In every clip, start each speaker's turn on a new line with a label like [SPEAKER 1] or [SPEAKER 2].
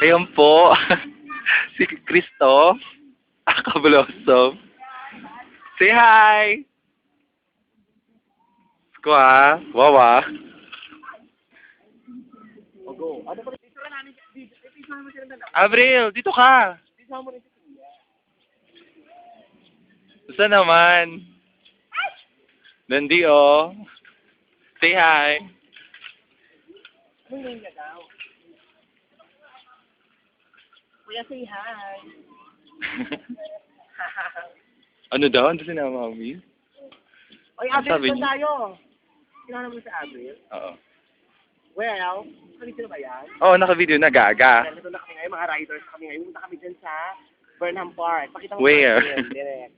[SPEAKER 1] Ayun po. Si Cristo. Akablossom. Say hi! Squaw. Wawa. Avril, dito ka. Saan naman? Nandi, oh. Say hi.
[SPEAKER 2] Kuya, say hi.
[SPEAKER 1] Ano daw? Ano si na mami?
[SPEAKER 2] Oy,
[SPEAKER 1] Ano sabi
[SPEAKER 2] Avril,
[SPEAKER 1] niya?
[SPEAKER 2] saan tayo? Kinala mo sa Avril?
[SPEAKER 1] Oo.
[SPEAKER 2] Well, kalito na ba yan?
[SPEAKER 1] Oo, naka-video na gaga.
[SPEAKER 2] Nandito na kami ngayon, mga riders kami ngayon. Punta kami dyan sa Burnham Park. Pakita mo
[SPEAKER 1] Where?
[SPEAKER 2] sa akin, direct.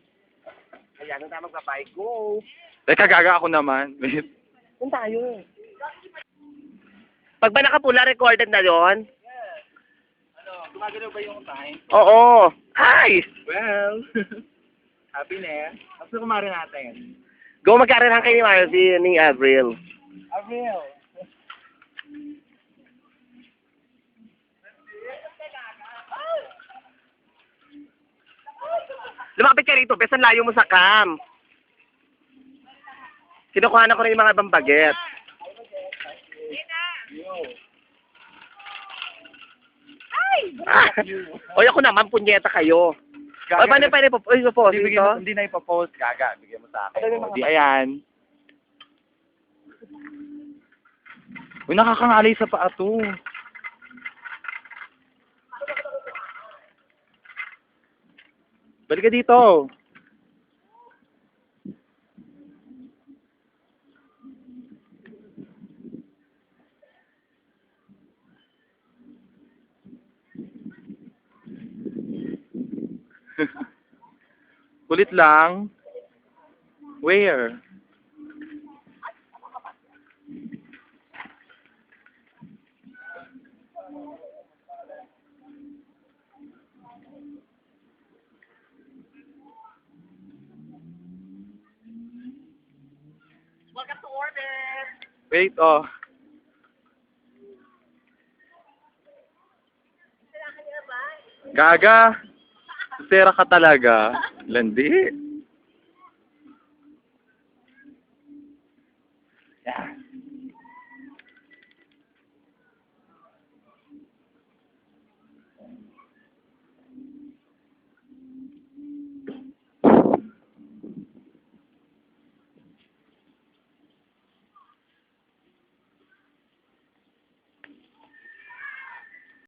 [SPEAKER 2] Ayan, nung tayo magbabike. Go!
[SPEAKER 1] Teka, gaga ako naman. Wait.
[SPEAKER 2] Kung tayo. Pag ba nakapula, recorded na yon?
[SPEAKER 1] Ano, gumagalaw ba yung time?
[SPEAKER 2] Oo. Hi!
[SPEAKER 1] Well, happy na eh. Gusto kumarin natin.
[SPEAKER 2] Go, magkaroon kayo ni Mario, ni Avril.
[SPEAKER 1] Avril.
[SPEAKER 2] Lumapit ka rito, besan layo mo sa cam. Kinukuha na ko rin yung mga ibang baget. Ah, oy, ako naman, punyeta kayo. Oy, paano pa rin po? Oy, po,
[SPEAKER 1] Hindi,
[SPEAKER 2] dito?
[SPEAKER 1] hindi na ipopost, gaga. Bigyan mo sa akin.
[SPEAKER 2] Ano yung mga-
[SPEAKER 1] Di, ayan. Uy, nakakangalay sa paa to. Balik ka dito. Kulit lang. Where?
[SPEAKER 2] Welcome to orbit!
[SPEAKER 1] Wait, oh. Gaga. Sera ka talaga. Landi.